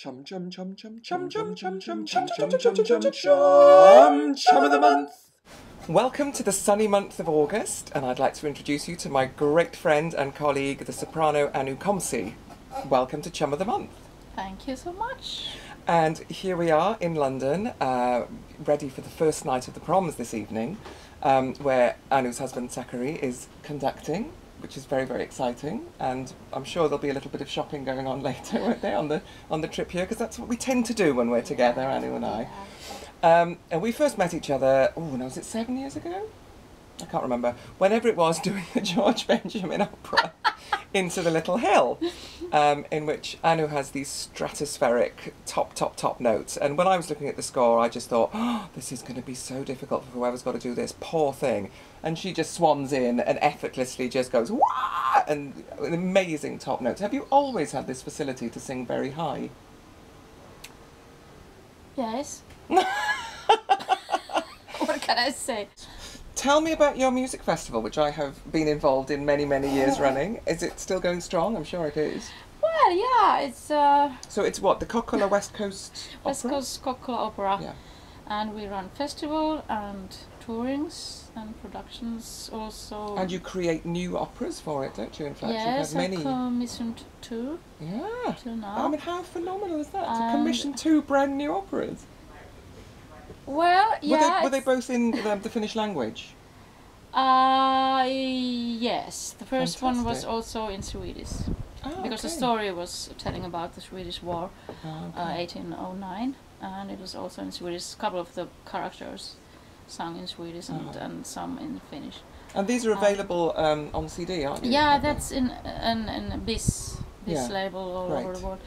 Chum chum chum chum chum chum chum chum chum chum chum chum chum chum of the month. Welcome to the sunny month of August, and I'd like to introduce you to my great friend and colleague, the soprano Anu Komsi. Welcome to Chum of the Month. Thank you so much. And here we are in London, ready for the first night of the proms this evening, where Anu's husband Zachary is conducting, which is very, very exciting. And I'm sure there'll be a little bit of shopping going on later, won't there, on the trip here, because that's what we tend to do when we're together, Anu and I. And we first met each other, was it 7 years ago? I can't remember. Whenever it was, doing the George Benjamin opera, Into the Little Hill, in which Anu has these stratospheric top notes. And when I was looking at the score, I just thought, this is going to be so difficult for whoever's got to do this, poor thing. And she just swans in and effortlessly just goes, wah! And amazing top notes. Have you always had this facility to sing very high? Yes. What can I say? Tell me about your music festival, which I have been involved in many, many years running. Is it still going strong? I'm sure it is. Well, yeah, it's... So it's what, the Kokkola West Coast Opera? West Coast Kokkola Opera. Yeah. And we run festival and tourings and productions also. And you create new operas for it, don't you? In fact, yes, you've had many. I commissioned 2 Yeah. till now. I mean, how phenomenal is that, to commission 2 brand new operas? Well, yeah. Were they both in the Finnish language? Yes. The first one was Fantastic. also in Swedish. Because the okay. story was telling about the Swedish War, Okay. 1809, and it was also in Swedish. A couple of the characters sung in Swedish and some in Finnish. And these are available on CD, aren't you? Yeah, that's in this Yeah. label all over Right. the world,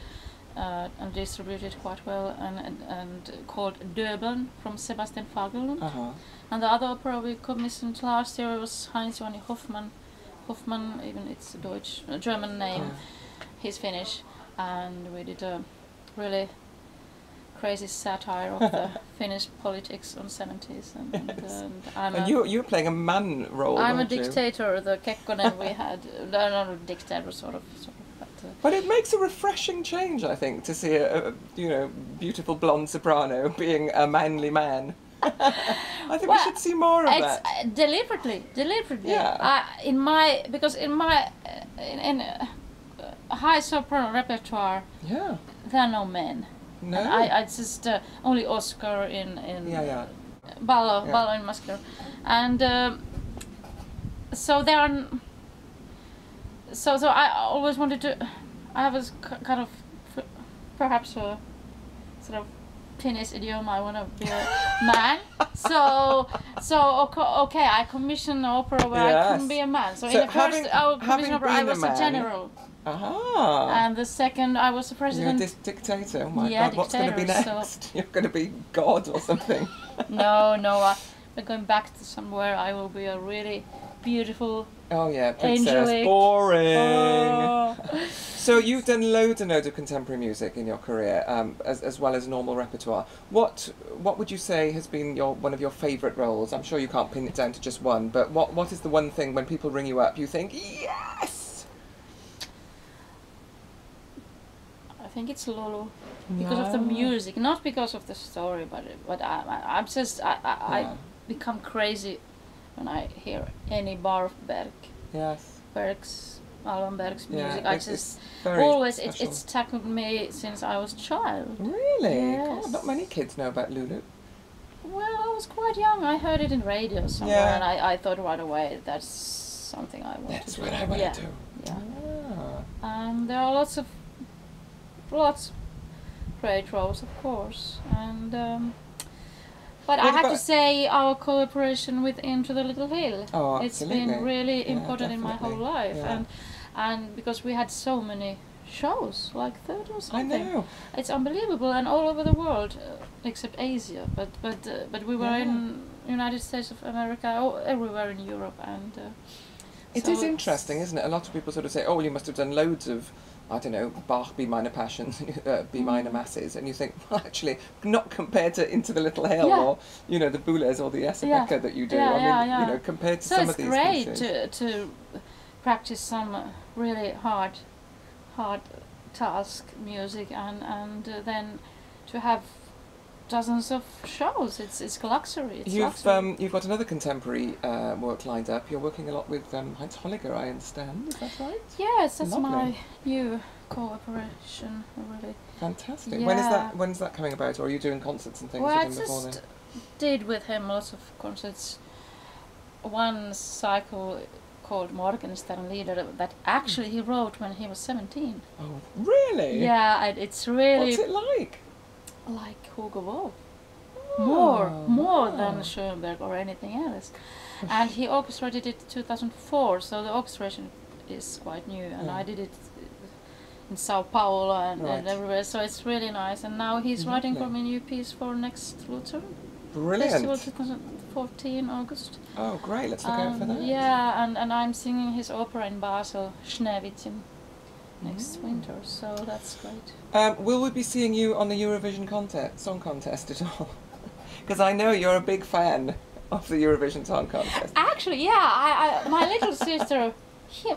and distributed quite well, and called Döbeln from Sebastian Fagerlund. And the other opera we commissioned last year was Heinz-Johnny Hoffmann. Hoffmann, even it's a German name. He's Finnish, and we did a really crazy satire of the Finnish politics on 70s. And you're playing a man role. I'm a aren't you? dictator. The Kekkonen we had, not a dictator, sort of. But it makes a refreshing change, I think, to see a beautiful blonde soprano being a manly man. I think we should see more of that. Deliberately. Yeah. In my high soprano repertoire, Yeah. there are no men. No. I just only Oscar in Yeah. Ballo in Maschero, and so there are. So I always wanted to. I have a kind of perhaps a sort of Finnish idiom. I want to be a man. So okay. I commissioned an opera where I couldn't be a man. So in the first commission opera, I was a general. And the second, I was the president. You're a dictator. Oh my God! What's going to be next? So You're going to be God or something. No. We're going back to somewhere. I will be a really beautiful. Oh yeah, princess. Angelic. Boring. So you've done loads and loads of contemporary music in your career, as well as normal repertoire. What would you say has been one of your favourite roles? I'm sure you can't pin it down to just one, but what is the one thing when people ring you up you think, yes? I think it's Lolo, because of the music, not because of the story, but I become crazy when I hear any bar of Berg. Yes. Alban Berg's music. Yeah, I it's just very always special. it's tackled me since I was a child. Really? Yes. God, not many kids know about Lulu. Well, I was quite young. I heard it in radio somewhere, Yeah. and I thought right away that's something I want to do. That's what I want to do. Yeah. Ah. And there are lots great roles, of course, and but I have to say our cooperation with Into the Little Hill, it's been really important in my whole life, and because we had so many shows, like 30 or something. I know. It's unbelievable, and all over the world, except Asia, but we were in United States of America, everywhere in Europe, and it is interesting, isn't it? A lot of people sort of say, oh, well, you must have done loads of, I don't know, Bach B minor passions, B minor masses, and you think, well, actually, not compared to Into the Little Hill or the Boulez or the Esapeka that you do. I mean, compared to some of these pieces. So it's great to practice some really hard task, music, and then to have dozens of shows. It's luxury. It's luxury. You've got another contemporary work lined up. You're working a lot with Heinz Holliger, I understand. Is that right? Yes, that's Lovely. my new cooperation. Really. Fantastic. Yeah. When's that coming about? Or are you doing concerts and things Well, I with him before just then? did with him lots of concerts. One cycle called Morgenstern Lieder that actually he wrote when he was 17. Oh, really? Yeah, it's really What's it like? like Hugo Wolf. Oh, More wow. than Schoenberg or anything else. And he orchestrated it in 2004, so the orchestration is quite new. And Yeah. I did it in Sao Paulo and Right. everywhere, so it's really nice. And now he's writing for Lovely. me a new piece for next Lutheran Brilliant. Festival 2014 August. Oh, great. Let's look out for that. Yeah, and I'm singing his opera in Basel, Schneewittchen, next Mm. winter, so that's great. Will we be seeing you on the Eurovision Song Contest at all? Because I know you're a big fan of the Eurovision Song Contest. Actually, yeah, my little sister,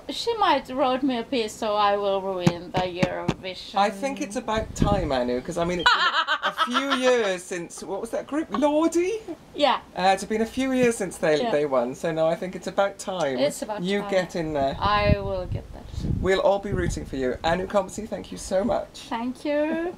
she might wrote me a piece, so I will ruin the Eurovision. I think it's about time, Anu, because I mean it's been a few years since, what was that group, Lordi? Yeah, It's been a few years since they won, so no, I think it's about time. It's about you time. get in there. I will get that. We'll all be rooting for you. Anu Komsi, thank you so much. Thank you.